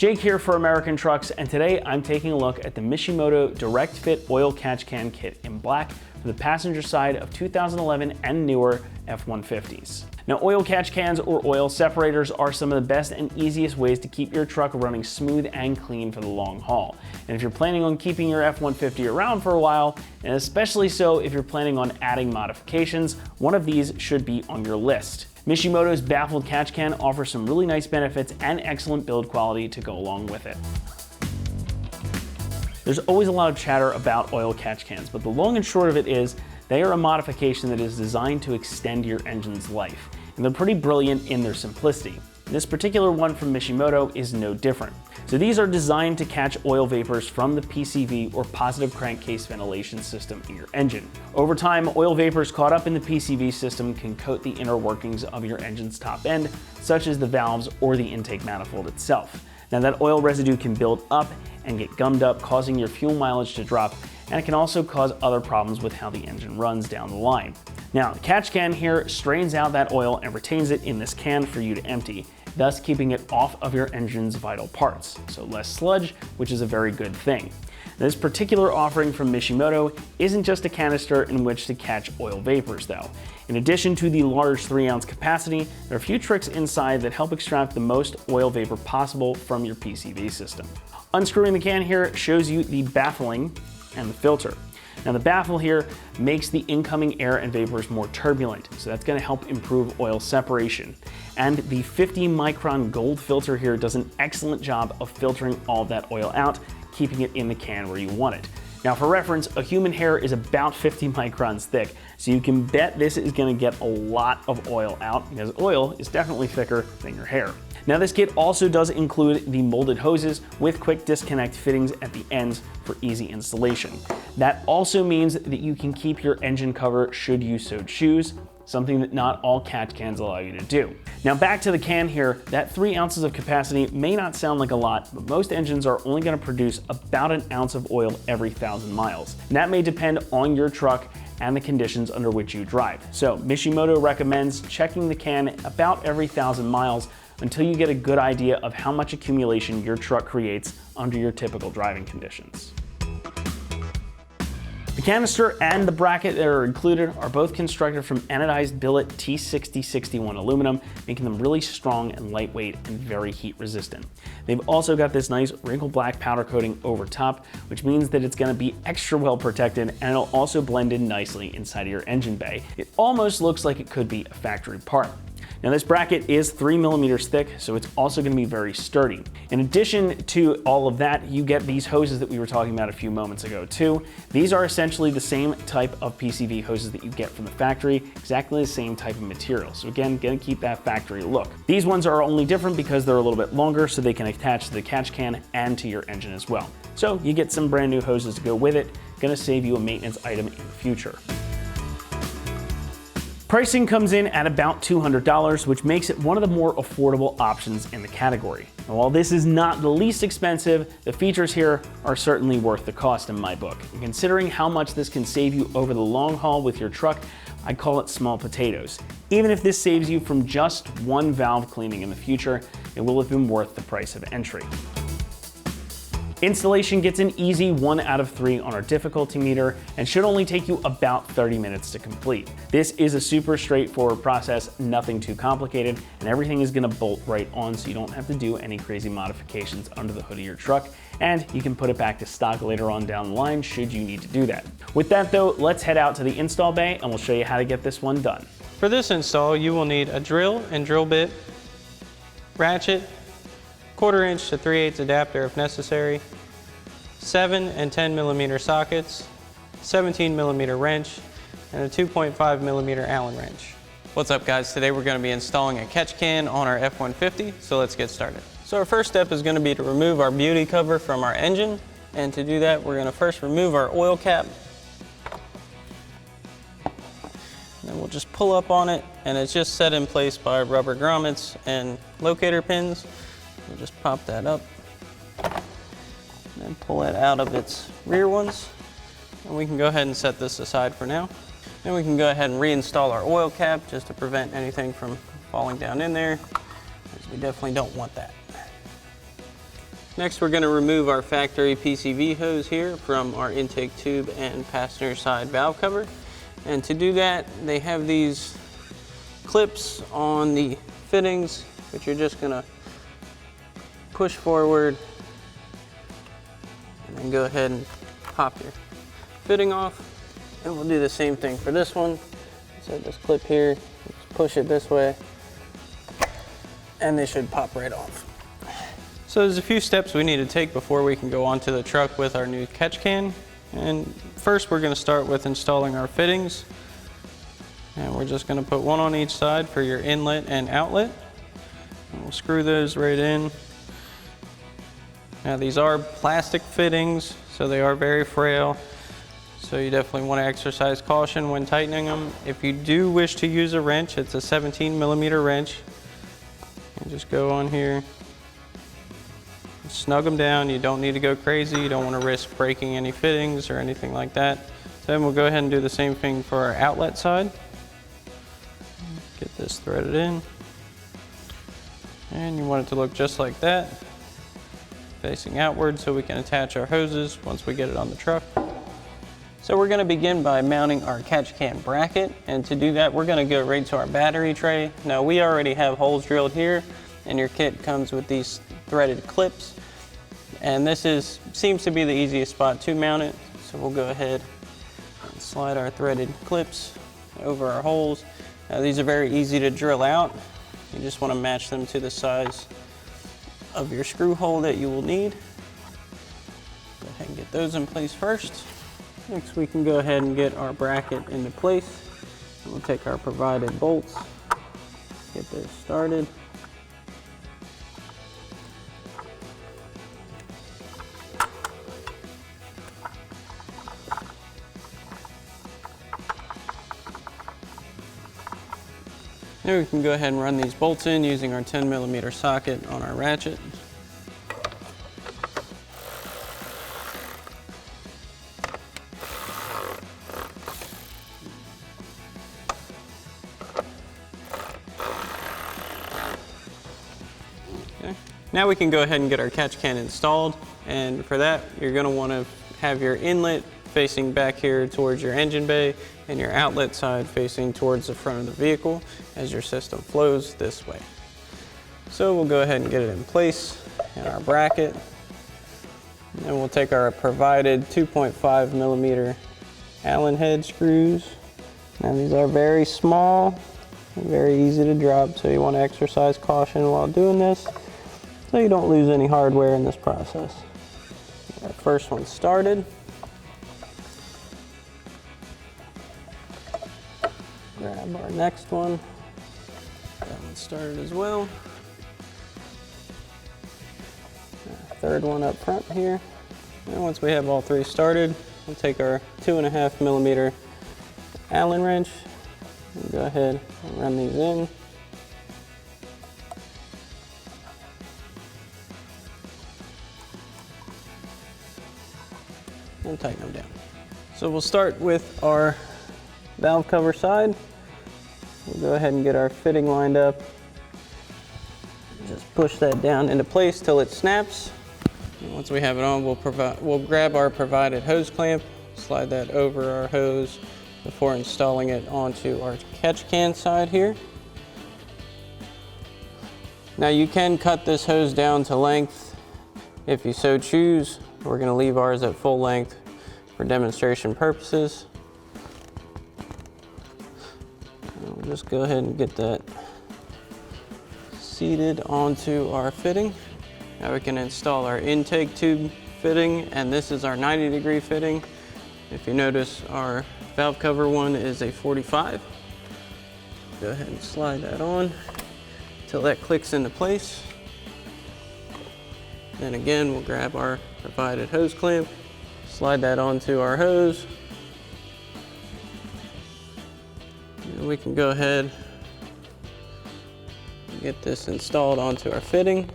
Jake here for American Trucks, and today I'm taking a look at the Mishimoto Direct Fit Oil Catch Can Kit in black for the passenger side of 2011 and newer F-150s. Now, oil catch cans or oil separators are some of the best and easiest ways to keep your truck running smooth and clean for the long haul. And if you're planning on keeping your F-150 around for a while, and especially so if you're planning on adding modifications, one of these should be on your list. Mishimoto's baffled catch can offers some really nice benefits and excellent build quality to go along with it. There's always a lot of chatter about oil catch cans, but the long and short of it is they are a modification that is designed to extend your engine's life, and they're pretty brilliant in their simplicity. This particular one from Mishimoto is no different. So these are designed to catch oil vapors from the PCV or positive crankcase ventilation system in your engine. Over time, oil vapors caught up in the PCV system can coat the inner workings of your engine's top end, such as the valves or the intake manifold itself. Now that oil residue can build up and get gummed up, causing your fuel mileage to drop, and it can also cause other problems with how the engine runs down the line. Now, the catch can here strains out that oil and retains it in this can for you to empty, thus keeping it off of your engine's vital parts. So less sludge, which is a very good thing. This particular offering from Mishimoto isn't just a canister in which to catch oil vapors though. In addition to the large 3-ounce capacity, there are a few tricks inside that help extract the most oil vapor possible from your PCV system. Unscrewing the can here shows you the baffling and the filter. Now the baffle here makes the incoming air and vapors more turbulent, so that's going to help improve oil separation. And the 50 micron gold filter here does an excellent job of filtering all that oil out, keeping it in the can where you want it. Now for reference, a human hair is about 50 microns thick, so you can bet this is going to get a lot of oil out because oil is definitely thicker than your hair. Now this kit also does include the molded hoses with quick disconnect fittings at the ends for easy installation. That also means that you can keep your engine cover should you so choose, something that not all catch cans allow you to do. Now back to the can here, that 3 ounces of capacity may not sound like a lot, but most engines are only going to produce about an ounce of oil every 1,000 miles. And that may depend on your truck and the conditions under which you drive. So Mishimoto recommends checking the can about every 1,000 miles until you get a good idea of how much accumulation your truck creates under your typical driving conditions. The canister and the bracket that are included are both constructed from anodized billet T6061 aluminum, making them really strong and lightweight and very heat resistant. They've also got this nice wrinkle black powder coating over top, which means that it's going to be extra well protected, and it'll also blend in nicely inside of your engine bay. It almost looks like it could be a factory part. Now this bracket is 3 millimeters thick, so it's also going to be very sturdy. In addition to all of that, you get these hoses that we were talking about a few moments ago too. These are essentially the same type of PCV hoses that you get from the factory, exactly the same type of material. So again, going to keep that factory look. These ones are only different because they're a little bit longer, so they can attach to the catch can and to your engine as well. So you get some brand new hoses to go with it, going to save you a maintenance item in the future. Pricing comes in at about $200, which makes it one of the more affordable options in the category. Now, while this is not the least expensive, the features here are certainly worth the cost in my book. And considering how much this can save you over the long haul with your truck, I call it small potatoes. Even if this saves you from just one valve cleaning in the future, it will have been worth the price of entry. Installation gets an easy 1 out of 3 on our difficulty meter and should only take you about 30 minutes to complete. This is a super straightforward process, nothing too complicated, and everything is going to bolt right on, so you don't have to do any crazy modifications under the hood of your truck, and you can put it back to stock later on down the line should you need to do that. With that though, let's head out to the install bay and we'll show you how to get this one done. For this install, you will need a drill and drill bit, ratchet, 1/4 inch to 3/8 adapter if necessary, 7 and 10 millimeter sockets, 17 millimeter wrench, and a 2.5 millimeter Allen wrench. What's up guys, today we're going to be installing a catch can on our F-150, so let's get started. So our first step is going to be to remove our beauty cover from our engine, and to do that we're going to first remove our oil cap. And then we'll just pull up on it, and it's just set in place by rubber grommets and locator pins. We'll just pop that up and then pull it out of its rear ones, and we can go ahead and set this aside for now. Then we can go ahead and reinstall our oil cap just to prevent anything from falling down in there, because we definitely don't want that. Next, we're going to remove our factory PCV hose here from our intake tube and passenger side valve cover. And to do that, they have these clips on the fittings, which you're just going to push forward and then go ahead and pop your fitting off. And we'll do the same thing for this one. So this clip here, just push it this way, and they should pop right off. So there's a few steps we need to take before we can go onto the truck with our new catch can. And first we're going to start with installing our fittings. And we're just going to put one on each side for your inlet and outlet. And we'll screw those right in. Now these are plastic fittings, so they are very frail. So you definitely want to exercise caution when tightening them. If you do wish to use a wrench, it's a 17mm wrench. And just go on here, snug them down. You don't need to go crazy. You don't want to risk breaking any fittings or anything like that. So then we'll go ahead and do the same thing for our outlet side. Get this threaded in. And you want it to look just like that, facing outward, so we can attach our hoses once we get it on the truck. So we're going to begin by mounting our catch can bracket, and to do that we're going to go right to our battery tray. Now we already have holes drilled here, and your kit comes with these threaded clips, and this seems to be the easiest spot to mount it. So we'll go ahead and slide our threaded clips over our holes. Now these are very easy to drill out. You just want to match them to the size of your screw hole that you will need. Go ahead and get those in place first. Next we can go ahead and get our bracket into place. We'll take our provided bolts, get those started. Now we can go ahead and run these bolts in using our 10mm socket on our ratchet. Okay. Now we can go ahead and get our catch can installed, and for that you're going to want to have your inlet facing back here towards your engine bay and your outlet side facing towards the front of the vehicle as your system flows this way. So we'll go ahead and get it in place in our bracket, and we'll take our provided 2.5mm Allen head screws. Now these are very small and very easy to drop, so you want to exercise caution while doing this so you don't lose any hardware in this process. Our first one started. Grab our next one. That one started as well. Third one up front here. And once we have all three started, we'll take our 2.5mm Allen wrench and go ahead and run these in. And tighten them down. So we'll start with our valve cover side. We'll go ahead and get our fitting lined up. Just push that down into place till it snaps. And once we have it on, we'll grab our provided hose clamp, slide that over our hose before installing it onto our catch can side here. Now you can cut this hose down to length if you so choose. We're going to leave ours at full length for demonstration purposes. We'll just go ahead and get that seated onto our fitting. Now we can install our intake tube fitting, and this is our 90-degree fitting. If you notice, our valve cover one is a 45. Go ahead and slide that on until that clicks into place. Then again, we'll grab our provided hose clamp, slide that onto our hose. And we can go ahead and get this installed onto our fitting.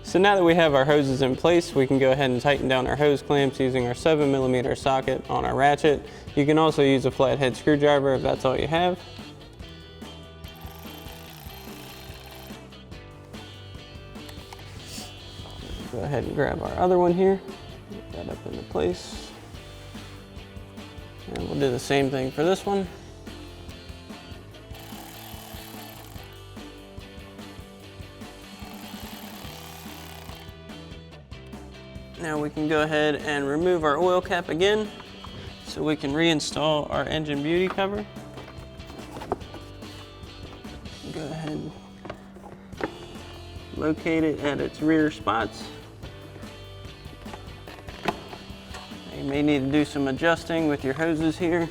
So now that we have our hoses in place, we can go ahead and tighten down our hose clamps using our 7mm socket on our ratchet. You can also use a flathead screwdriver if that's all you have. Go ahead and grab our other one here. Get that up into place. And we'll do the same thing for this one. Now we can go ahead and remove our oil cap again so we can reinstall our engine beauty cover. Go ahead and locate it at its rear spots. You may need to do some adjusting with your hoses here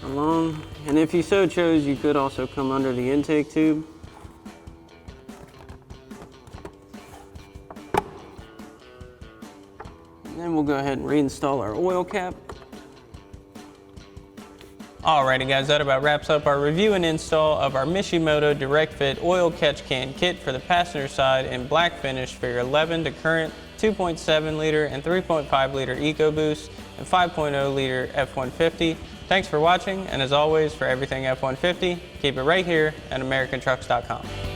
along, and if you so chose, you could also come under the intake tube. And then we'll go ahead and reinstall our oil cap. Alrighty guys, that about wraps up our review and install of our Mishimoto Direct Fit Oil Catch Can Kit for the passenger side in black finish for your 11 to current 2.7 liter and 3.5 liter EcoBoost and 5.0 liter F-150. Thanks for watching, and as always, for everything F-150, keep it right here at AmericanTrucks.com.